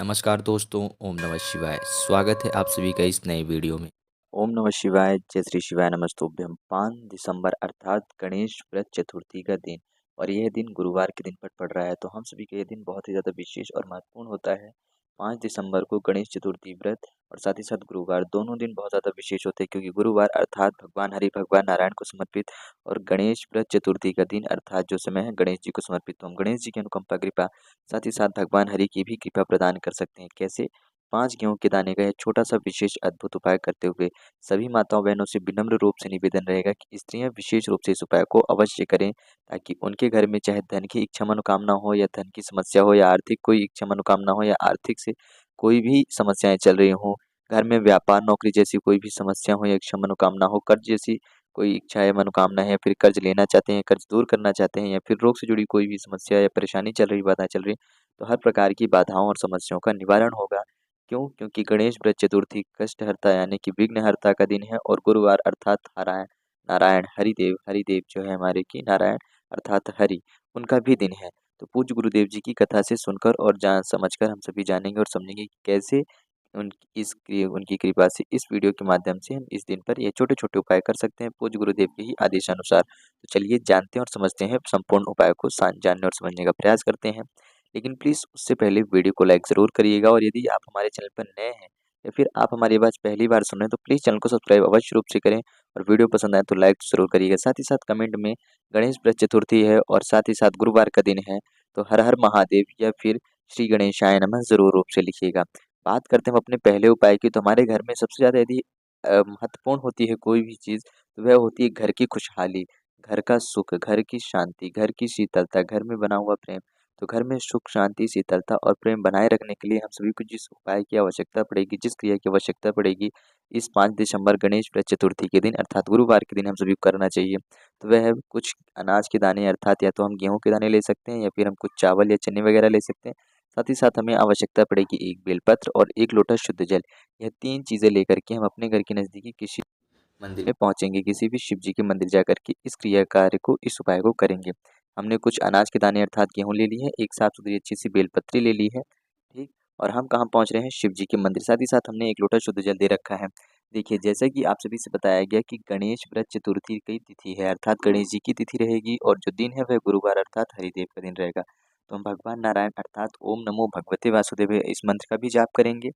नमस्कार दोस्तों, ओम नमः शिवाय। स्वागत है आप सभी का इस नए वीडियो में। ओम नमः शिवाय, जय श्री शिवाय नमस्तुभ्यम। 5 दिसंबर अर्थात गणेश व्रत चतुर्थी का दिन और यह दिन गुरुवार के दिन पर पड़ रहा है, तो हम सभी के ये दिन बहुत ही ज़्यादा विशेष और महत्वपूर्ण होता है। 5 दिसंबर को गणेश चतुर्थी व्रत और साथ ही साथ गुरुवार दोनों दिन बहुत ज़्यादा विशेष होते हैं, क्योंकि गुरुवार अर्थात भगवान हरि भगवान नारायण को समर्पित और गणेश व्रत चतुर्थी का दिन अर्थात जो समय है गणेश जी को समर्पित। तो हम गणेश जी की अनुकंपा कृपा साथ ही साथ भगवान हरि की भी कृपा प्रदान कर सकते हैं। कैसे? 5 गेहूं के दाने का यह छोटा सा विशेष अद्भुत उपाय करते हुए सभी माताओं बहनों से विनम्र रूप से निवेदन रहेगा कि स्त्रियां विशेष रूप से इस उपाय को अवश्य करें, ताकि उनके घर में चाहे धन की इच्छा मनोकामना हो या धन की समस्या हो या आर्थिक कोई इच्छा मनोकामना हो या आर्थिक से कोई भी समस्याएं चल रही हो, घर में व्यापार नौकरी जैसी कोई भी समस्या हो या इच्छा मनोकामना हो, कर्ज जैसी कोई इच्छा है मनोकामना है, या फिर कर्ज लेना चाहते हैं, कर्ज दूर करना चाहते हैं, या फिर रोग से जुड़ी कोई भी समस्या या परेशानी चल रही बाधाएं चल रही, तो हर प्रकार की बाधाओं और समस्याओं का निवारण होगा। क्यों? क्योंकि गणेश व्रत चतुर्थी कष्टहर्ता यानी कि विघ्नहर्ता का दिन है और गुरुवार अर्थात नारायण नारायण हरिदेव हरिदेव जो है हमारे की नारायण अर्थात हरि, उनका भी दिन है। तो पूज्य गुरुदेव जी की कथा से सुनकर और जान समझकर हम सभी जानेंगे और समझेंगे कि कैसे उनकी कृपा से इस वीडियो के माध्यम से हम इस दिन पर ये छोटे-छोटे उपाय कर सकते हैं पूज्य गुरुदेव के ही आदेशानुसार। तो चलिए जानते हैं और समझते हैं, संपूर्ण उपाय को जानने और समझने का प्रयास करते हैं। लेकिन प्लीज़ उससे पहले वीडियो को लाइक ज़रूर करिएगा, और यदि आप हमारे चैनल पर नए हैं या फिर आप हमारी आवाज़ पहली बार सुन रहे हैं, तो प्लीज़ चैनल को सब्सक्राइब अवश्य रूप से करें और वीडियो पसंद आए तो लाइक ज़रूर करिएगा। साथ ही साथ कमेंट में गणेश व्रत चतुर्थी है और साथ ही साथ गुरुवार का दिन है, तो हर हर महादेव या फिर श्री गणेशाय नमः ज़रूर रूप से लिखिएगा। बात करते हैं हम अपने पहले उपाय की, तो हमारे घर में सबसे ज़्यादा यदि महत्वपूर्ण होती है कोई भी चीज़, तो वह होती है घर की खुशहाली, घर का सुख, घर की शांति, घर की शीतलता, घर में बना हुआ प्रेम। तो घर में सुख, शांति, शीतलता और प्रेम बनाए रखने के लिए हम सभी को जिस उपाय की आवश्यकता पड़ेगी, जिस क्रिया की आवश्यकता पड़ेगी, इस 5 दिसंबर गणेश व्रत चतुर्थी के दिन अर्थात गुरुवार के दिन हम सभी को करना चाहिए। तो वह है कुछ अनाज के दाने, अर्थात या तो हम गेहूँ के दाने ले सकते हैं या फिर हम कुछ चावल या चने वगैरह ले सकते हैं। साथ ही साथ हमें आवश्यकता पड़ेगी 1 बेलपत्र और 1 लोटा शुद्ध जल। यह 3 चीज़ें लेकर के हम अपने घर के नज़दीकी किसी मंदिर में पहुँचेंगे, किसी भी शिव जी के मंदिर जाकर के इस क्रिया कार्य को, इस उपाय को करेंगे। हमने कुछ अनाज के दाने अर्थात गेहूँ ले ली है, एक साफ-सुथरी अच्छी-सी बेलपत्री ले ली है, ठीक? और हम कहाँ पहुँच रहे हैं? शिव जी के मंदिर। साथ ही साथ हमने 1 लोटा शुद्ध जल दे रखा है। देखिए, जैसा कि आप सभी से बताया गया कि गणेश व्रत चतुर्थी की तिथि है, अर्थात गणेश जी की तिथि रहेगी और जो दिन है वह गुरुवार अर्थात हरिदेव का दिन रहेगा। तो हम भगवान नारायण अर्थात ओम नमो भगवते वासुदेव इस मंत्र का भी जाप करेंगे।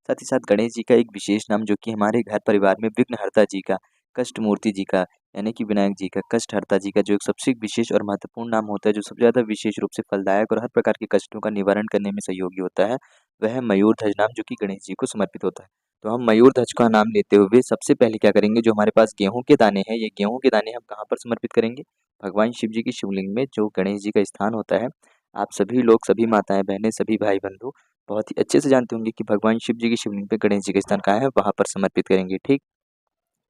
साथ ही साथ गणेश जी का एक विशेष नाम जो कि हमारे घर परिवार में विघ्नहर्ता जी का, कष्टमूर्ति जी का यानी कि विनायक जी का, कष्टहर्ता जी का जो एक सबसे विशेष और महत्वपूर्ण नाम होता है, जो सबसे ज़्यादा विशेष रूप से फलदायक और हर प्रकार के कष्टों का निवारण करने में सहयोगी होता है, वह है मयूरध्वज नाम, जो कि गणेश जी को समर्पित होता है। तो हम मयूरध्वज का नाम लेते हुए सबसे पहले क्या करेंगे, जो हमारे पास गेहूँ के दाने हैं, ये गेहूँ के दाने हम कहाँ पर समर्पित करेंगे? भगवान शिव जी की शिवलिंग में, जो गणेश जी का स्थान होता है। आप सभी लोग, सभी माताएँ बहनें, सभी भाई बंधु बहुत ही अच्छे से जानते होंगे कि भगवान शिव जी की शिवलिंग पे गणेश जी का स्थान कहाँ है, वहाँ पर समर्पित करेंगे, ठीक?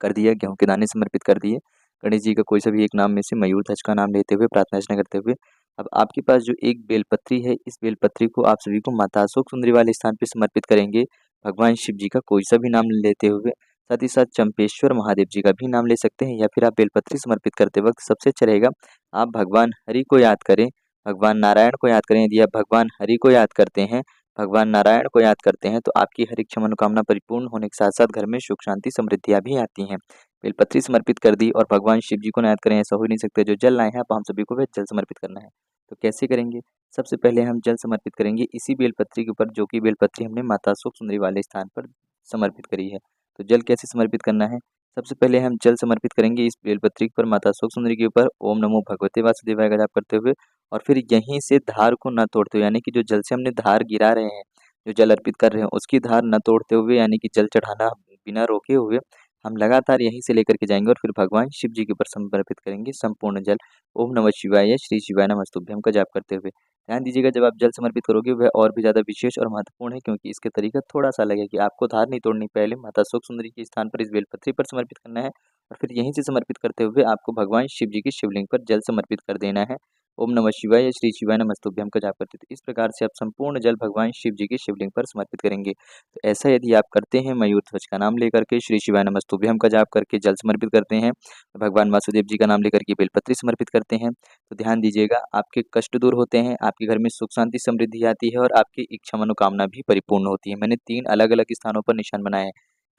कर दिया, गेहूँ के दाने समर्पित कर दिए। गणेश जी का कोई सा भी एक नाम में से मयूरध्वज का नाम लेते हुए प्रार्थना अर्चना करते हुए, अब आपके पास जो एक बेलपत्री है, इस बेलपत्री को आप सभी को माता अशोक सुंदरी वाले स्थान पे समर्पित करेंगे। भगवान शिव जी का कोई सा भी नाम लेते हुए, साथ ही साथ चंपेश्वर महादेव जी का भी नाम ले सकते हैं, या फिर आप बेलपत्री समर्पित करते वक़्त सबसे अच्छा रहेगा आप भगवान हरि को याद करें, भगवान नारायण को याद करें। यदि आप भगवान हरि को याद करते हैं, भगवान नारायण को याद करते हैं, तो आपकी हर इच्छा मनोकामना परिपूर्ण होने के साथ-साथ घर में सुख शांति समृद्धियाँ भी आती हैं। बेलपत्री समर्पित कर दी और भगवान शिव जी को ना याद करें, ऐसा हो ही नहीं सकता। जो जल लाए हैं आप, हम सभी को वह जल समर्पित करना है। तो कैसे करेंगे? सबसे पहले हम जल समर्पित करेंगे इसी बेलपत्री के ऊपर, जो कि बेलपत्री हमने माता अशोक सुंदरी वाले स्थान पर समर्पित करी है। तो जल कैसे समर्पित करना है? सबसे पहले हम जल समर्पित करेंगे इस बेलपत्री पर माता अशोक सुंदरी के ऊपर ओम नमो भगवते वासुदेवाय का जाप करते हुए, और फिर यहीं से धार को ना तोड़ते हुए, यानी कि जो जल से हमने धार गिरा रहे हैं, जो जल अर्पित कर रहे हैं, उसकी धार न तोड़ते हुए, यानी कि जल चढ़ाना बिना रोके हुए हम लगातार यहीं से लेकर के जाएँगे और फिर भगवान शिव जी के ऊपर समर्पित करेंगे संपूर्ण जल। ओम नमः शिवाय, श्री शिवाय नमस्तुभ्यं का जाप करते हुए। ध्यान दीजिएगा, जब आप जल समर्पित करोगे वह और भी ज़्यादा विशेष और महत्वपूर्ण है, क्योंकि इसका तरीका थोड़ा-सा अलग है कि आपको धार नहीं तोड़नी, पहले माता अशोक सुंदरी के स्थान पर इस बेलपत्री पर समर्पित करना है और फिर यहीं से समर्पित करते हुए आपको भगवान शिव जी की शिवलिंग पर जल समर्पित कर देना है। ओम नमः शिवाय या श्री शिवाय नमस्तुभ्यम का जाप करते थे। इस प्रकार से आप संपूर्ण जल भगवान शिव जी के शिवलिंग पर समर्पित करेंगे। तो ऐसा यदि आप करते हैं, मयूर ध्वज का नाम लेकर के श्री शिवाय नमस्तुभ्यम का जाप करके जल समर्पित करते हैं, भगवान वासुदेव जी का नाम लेकर के बेलपत्री समर्पित करते हैं, तो ध्यान दीजिएगा आपके कष्ट दूर होते हैं, आपके घर में सुख शांति समृद्धि आती है और आपकी इच्छा मनोकामना भी परिपूर्ण होती है। मैंने 3 अलग-अलग स्थानों पर निशान बनाए हैं।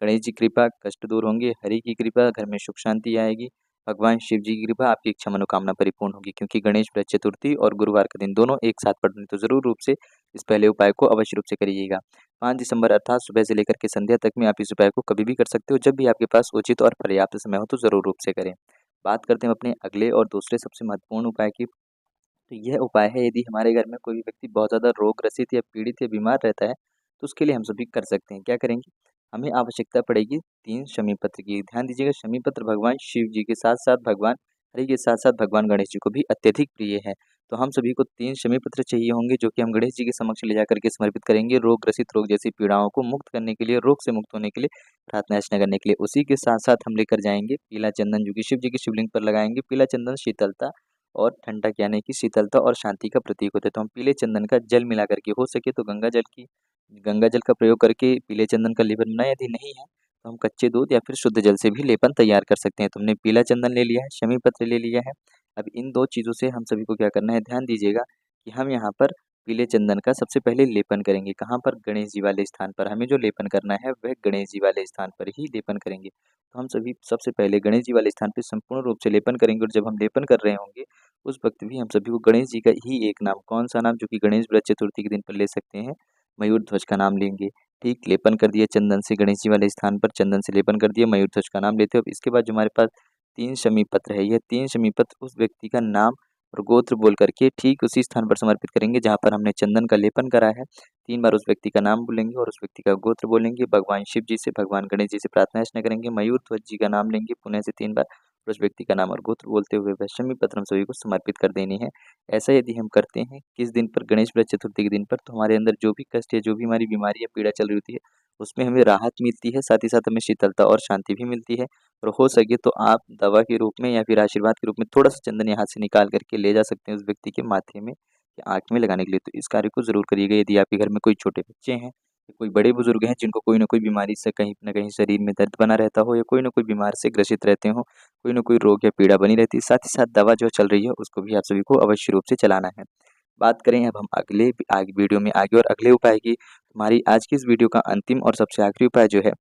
गणेश जी की कृपा, कष्ट दूर होंगे, हरि की कृपा, घर में सुख शांति आएगी, भगवान शिव जी की कृपा, आपकी इच्छा मनोकामना परिपूर्ण होगी। क्योंकि गणेश व्रत चतुर्थी और गुरुवार का दिन दोनों एक साथ पड़ रहे हैं, तो ज़रूर रूप से इस पहले उपाय को अवश्य रूप से करिएगा। 5 दिसंबर अर्थात सुबह से लेकर के संध्या तक में आप इस उपाय को कभी भी कर सकते हो, जब भी आपके पास उचित और पर्याप्त समय हो तो ज़रूर रूप से करें। बात करते हैं अपने अगले और दूसरे सबसे महत्वपूर्ण उपाय की। तो यह उपाय है, यदि हमारे घर में कोई भी व्यक्ति बहुत ज़्यादा रोगग्रसित या पीड़ित या बीमार रहता है, तो उसके लिए हम सभी कर सकते हैं। क्या करेंगे? हमें आवश्यकता पड़ेगी 3 शमी पत्र की। ध्यान दीजिएगा, शमी पत्र भगवान शिव जी के साथ-साथ भगवान हरि के साथ-साथ भगवान गणेश जी को भी अत्यधिक प्रिय है। तो हम सभी को 3 शमी पत्र चाहिए होंगे, जो कि हम गणेश जी के समक्ष ले जाकर के समर्पित करेंगे, रोगग्रसित रोग जैसी पीड़ाओं को मुक्त करने के लिए, रोग से मुक्त होने के लिए, प्रार्थना अर्चना करने के लिए। उसी के साथ-साथ हम लेकर जाएँगे पीला चंदन, जो कि शिव जी के शिवलिंग पर लगाएँगे। पीला चंदन शीतलता और ठंडक यानी कि शीतलता और शांति का प्रतीक होता है। तो हम पीले चंदन का जल मिला करके, हो सके तो गंगा जल का प्रयोग करके पीले चंदन का लेपन बनाएं। यदि नहीं है तो हम कच्चे दूध या फिर शुद्ध जल से भी लेपन तैयार कर सकते हैं। तो हमने पीला चंदन ले लिया है, शमी पत्र ले लिया है। अब इन 2 चीज़ों से हम सभी को क्या करना है, ध्यान दीजिएगा कि हम यहाँ पर पीले चंदन का सबसे पहले लेपन करेंगे। कहाँ पर? गणेश जी वाले स्थान पर। हमें जो लेपन करना है वह गणेश जी वाले स्थान पर ही लेपन करेंगे। तो हम सभी सबसे पहले गणेश जी वाले स्थान पे संपूर्ण रूप से लेपन करेंगे, और जब हम लेपन कर रहे होंगे उस वक़्त भी हम सभी को गणेश जी का ही एक नाम, कौन-सा नाम, जो कि गणेश व्रत चतुर्थी के दिन पर ले सकते हैं, मयूर ध्वज का नाम लेंगे। ठीक, लेपन कर दिया चंदन से, गणेश जी वाले स्थान पर चंदन से लेपन कर दिया, मयूर ध्वज का नाम लेते हो। अब इसके बाद जो हमारे पास 3 शमी पत्र है, यह 3 शमी पत्र उस व्यक्ति का नाम और गोत्र बोल करके ठीक उसी स्थान पर समर्पित करेंगे जहाँ पर हमने चंदन का लेपन करा है। 3 बार उस व्यक्ति का नाम बोलेंगे और उस व्यक्ति का गोत्र बोलेंगे। भगवान शिव जी से, भगवान गणेश जी से प्रार्थना अर्चना करेंगे। मयूर ध्वज जी का नाम लेंगे पुनः से 3 बार, और उस व्यक्ति का नाम और गोत्र बोलते हुए वह शमी पत्र हम सभी को समर्पित कर देनी है। ऐसा यदि हम करते हैं किस दिन पर? गणेश व्रत चतुर्थी के दिन पर, तो हमारे अंदर जो भी कष्ट है, जो भी हमारी बीमारी या पीड़ा चल रही होती है, उसमें हमें राहत मिलती है, साथ ही साथ हमें शीतलता और शांति भी मिलती है। और हो सके तो आप दवा के रूप में या फिर आशीर्वाद के रूप में थोड़ा-सा चंदन यहाँ से निकाल कर के ले जा सकते हैं उस व्यक्ति के माथे में या आँख में लगाने के लिए। तो इस कार्य को ज़रूर करिएगा। यदि आपके घर में कोई छोटे बच्चे हैं, या कोई बड़े-बुज़ुर्ग हैं जिनको कोई न कोई बीमारी से कहीं न कहीं शरीर में दर्द बना रहता हो, या कोई न कोई बीमार से ग्रसित रहते हों, कोई न कोई रोग या पीड़ा बनी रहती है, साथ ही साथ दवा जो चल रही है उसको भी आप सभी को अवश्य रूप से चलाना है। बात करें अब हम अगले आगे वीडियो में आगे और अगले उपाय की। हमारी आज की इस वीडियो का अंतिम और सबसे आखिरी उपाय जो है,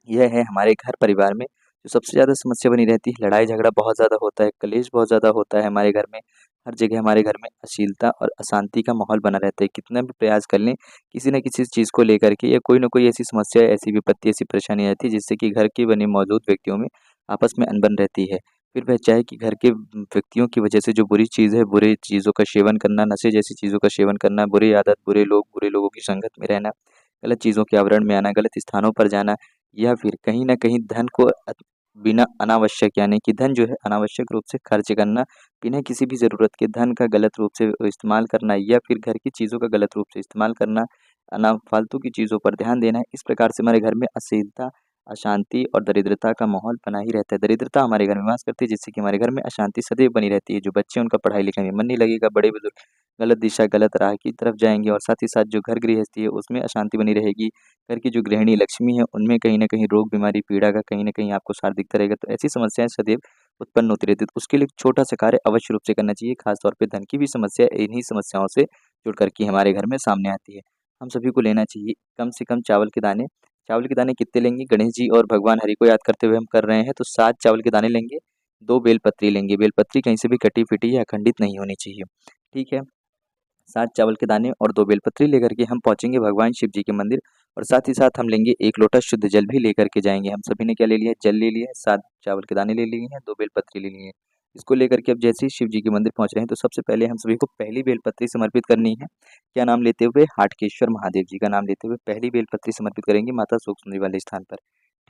यह है हमारे घर परिवार में जो सबसे ज़्यादा समस्या बनी रहती है, लड़ाई झगड़ा बहुत ज़्यादा होता है, कलेश बहुत ज़्यादा होता है हमारे घर में। हर जगह हमारे घर में अश्लीलता और अशांति का माहौल बना रहता है। कितना भी प्रयास कर लें, किसी न किसी चीज़ को लेकर के या कोई न कोई ऐसी समस्या, ऐसी विपत्ति, ऐसी परेशानी आती है जिससे कि घर के बने मौजूद व्यक्तियों में आपस में अनबन रहती है। फिर वह चाहे कि घर के व्यक्तियों की वजह से जो बुरी चीज़ है, बुरी चीज़ों का सेवन करना, नशे जैसी चीज़ों का सेवन करना, बुरी आदत, बुरे लोग, बुरे लोगों की संगत में रहना, गलत चीज़ों के आवरण में आना, गलत स्थानों पर जाना, या फिर कहीं न कहीं धन को बिना अनावश्यक, यानी कि धन जो है अनावश्यक रूप से खर्च करना, बिना किसी भी ज़रूरत के धन का गलत रूप से इस्तेमाल करना, या फिर घर की चीज़ों का गलत रूप से इस्तेमाल करना, फालतू की चीज़ों पर ध्यान देना है। इस प्रकार से हमारे घर में अश्लीलता, अशांति और दरिद्रता का माहौल बना ही रहता है। दरिद्रता हमारे घर में वास करती है, जिससे कि हमारे घर में अशांति सदैव बनी रहती है। जो बच्चे हैं उनका पढ़ाई-लिखाई में मन नहीं लगेगा, बड़े-बुजुर्ग गलत दिशा, गलत राह की तरफ जाएँगे, और साथ ही साथ जो घर गृहस्थी है उसमें अशांति बनी रहेगी। घर की जो गृहिणी लक्ष्मी है उनमें कहीं न कहीं रोग, बीमारी, पीड़ा का कहीं न कहीं आपको सार दिखता रहेगा। तो ऐसी समस्याएँ सदैव उत्पन्न होती रहती है। तो उसके लिए एक छोटा-सा कार्य अवश्य रूप से करना चाहिए। ख़ास तौर पे धन की भी समस्या इन्हीं समस्याओं से जुड़ कर के हमारे घर में सामने आती है। हम सभी को लेना चाहिए कम से कम चावल के दाने। चावल के दाने कितने लेंगे? गणेश जी और भगवान हरि को याद करते हुए हम कर रहे हैं, तो 7 चावल के दाने लेंगे, 2 बेलपत्री लेंगे। बेलपत्री कहीं से भी कटी-फिटी या अखंडित नहीं होनी चाहिए। ठीक है? 7 चावल के दाने और 2 बेलपत्री लेकर के हम पहुँचेंगे भगवान शिव जी के मंदिर, और साथ ही साथ हम लेंगे 1 लोटा शुद्ध जल भी लेकर के जाएँगे। हम सभी ने क्या ले लिया है? जल ले लिया है, 7 चावल के दाने ले लिए हैं, 2 बेलपत्री ले लिए हैं। इसको लेकर के अब जैसे ही शिव जी के मंदिर पहुँच रहे हैं, तो सबसे पहले हम सभी को पहली बेलपत्री समर्पित करनी है। क्या नाम लेते हुए? हाटकेश्वर महादेव जी का नाम लेते हुए पहली बेलपत्री समर्पित करेंगे माता सुखसुंदरी वाले स्थान पर।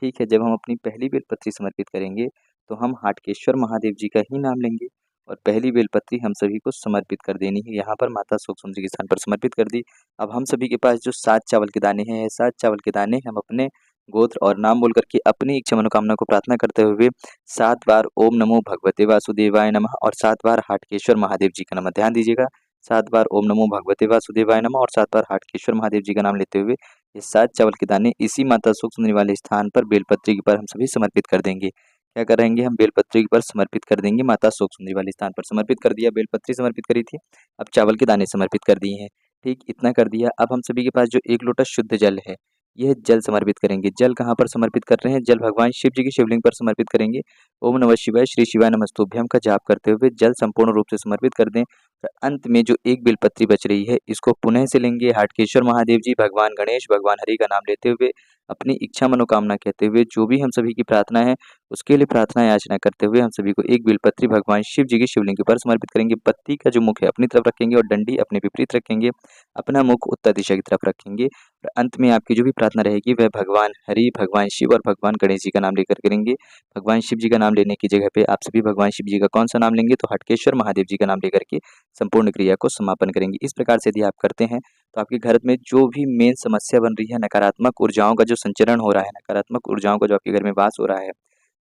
ठीक है, जब हम अपनी पहली बेलपत्री समर्पित करेंगे, तो हम हाटकेश्वर महादेव जी का ही नाम लेंगे, और पहली बेलपत्री हम सभी को समर्पित कर देनी है। यहाँ पर माता सुखसुंदरी के स्थान पर समर्पित कर दी। अब हम सभी के पास जो 7 चावल के दाने हैं, 7 चावल के दाने हम अपने गोत्र और नाम बोल करके अपनी इच्छा मनोकामना को प्रार्थना करते हुए 7 बार ओम नमो भगवते वासुदेवाय नमः और 7 बार हाटकेश्वर महादेव जी का नाम ध्यान दीजिएगा। 7 बार ओम नमो भगवते वासुदेवाय नमः और 7 बार हाटकेश्वर महादेव जी का नाम लेते हुए ये 7 चावल के दाने इसी माता सुख सुंदरी वाले स्थान पर बेलपत्री के पर हम सभी समर्पित कर देंगे। क्या करेंगे, हम बेलपत्री के पर समर्पित कर देंगे, माता सुख सुंदरी वाले स्थान पर समर्पित कर दिया, बेलपत्री समर्पित करी थी, अब चावल के दाने समर्पित कर दिए हैं। ठीक, इतना कर दिया। अब हम सभी के पास जो 1 लोटा शुद्ध जल है, यह जल समर्पित करेंगे। जल कहाँ पर समर्पित कर रहे हैं? जल भगवान शिव जी की शिवलिंग पर समर्पित करेंगे। ओम नमः शिवाय, श्री शिवाय नमस्तुभ्यम का जाप करते हुए जल संपूर्ण रूप से समर्पित कर दें। और अंत में जो एक बेलपत्री बच रही है, इसको पुनः से लेंगे। हाटकेश्वर महादेव जी, भगवान गणेश, भगवान हरि का नाम लेते हुए अपनी इच्छा मनोकामना कहते हुए जो भी हम सभी की प्रार्थना है उसके लिए प्रार्थना याचना करते हुए हम सभी को एक बेलपत्री भगवान शिव जी की शिवलिंग के ऊपर समर्पित करेंगे। पत्ती का जो मुख है अपनी तरफ रखेंगे और डंडी अपने विपरीत रखेंगे, अपना मुख उत्तर दिशा की तरफ रखेंगे। और अंत में आपकी जो भी प्रार्थना रहेगी वह भगवान हरि, भगवान शिव और भगवान गणेश जी का नाम लेकर करेंगे। भगवान शिव जी का नाम लेने की जगह पे आप सभी भगवान शिव जी का कौन सा नाम लेंगे? तो हटकेश्वर महादेव जी का नाम लेकर के संपूर्ण क्रिया को समापन करेंगे। इस प्रकार से यदि आप करते हैं तो आपके घर में जो भी मेन समस्या बन रही है, नकारात्मक ऊर्जाओं का जो संचरण हो रहा है, नकारात्मक ऊर्जाओं का जो आपके घर में वास हो रहा है,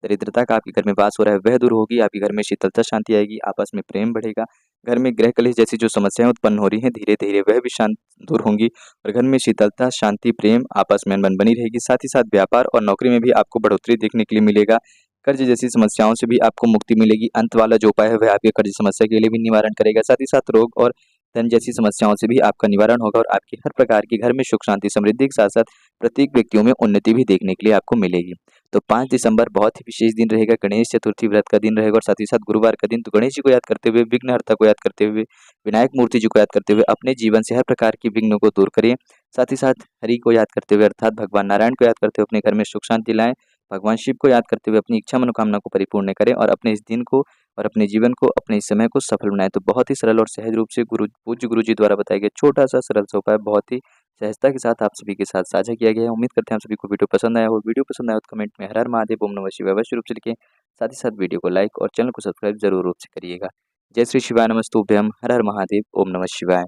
दरिद्रता का आपके घर में वास हो रहा है, वह दूर होगी। आपके घर में शीतलता शांति आएगी, आपस में प्रेम बढ़ेगा। घर में गृह कलह जैसी जो समस्याएं उत्पन्न हो रही हैं, धीरे धीरे वह भी शांत दूर होंगी और घर में शीतलता शांति प्रेम आपस में अनबन बनी रहेगी। साथ ही साथ व्यापार और नौकरी में भी आपको बढ़ोतरी देखने के लिए मिलेगा। कर्ज जैसी समस्याओं से भी आपको मुक्ति मिलेगी। अंत वाला जो उपाय है वह आपके कर्ज समस्या के लिए भी निवारण करेगा। साथ ही साथ रोग और धन जैसी समस्याओं से भी आपका निवारण होगा और आपकी हर प्रकार की घर में सुख शांति समृद्धि के साथ साथ प्रत्येक व्यक्तियों में उन्नति भी देखने के लिए आपको मिलेगी। तो 5 दिसंबर बहुत ही विशेष दिन रहेगा, गणेश चतुर्थी व्रत का दिन रहेगा और साथ ही साथ गुरुवार का दिन। तो गणेश जी को याद करते हुए, विघ्नहर्ता को याद करते हुए, विनायक मूर्ति जी को याद करते हुए अपने जीवन से हर प्रकार की विघ्नों को दूर करें। साथ ही साथ हरि को याद करते हुए अर्थात भगवान नारायण को याद करते हुए अपने घर में सुख शांति लाएं। भगवान शिव को याद करते हुए अपनी इच्छा मनोकामना को परिपूर्ण करें और अपने इस दिन को और अपने जीवन को, अपने इस समय को सफल बनाएं। तो बहुत ही सरल और सहज रूप से पूज्य गुरु जी द्वारा बताया गया छोटा सा सरल सा उपाय बहुत ही सहजता के साथ आप सभी के साथ साझा किया गया है। उम्मीद करते हैं आप सभी को वीडियो पसंद आया हो। वीडियो पसंद आया तो कमेंट में हर हर महादेव, ओम नमः शिवाय अवश्य रूप से लिखें। साथ ही साथ वीडियो को लाइक और चैनल को सब्सक्राइब जरूर रूप से करिएगा। जय श्री शिवाय नमस्तुभ्यम, हर हर महादेव, ओम नमः शिवाय।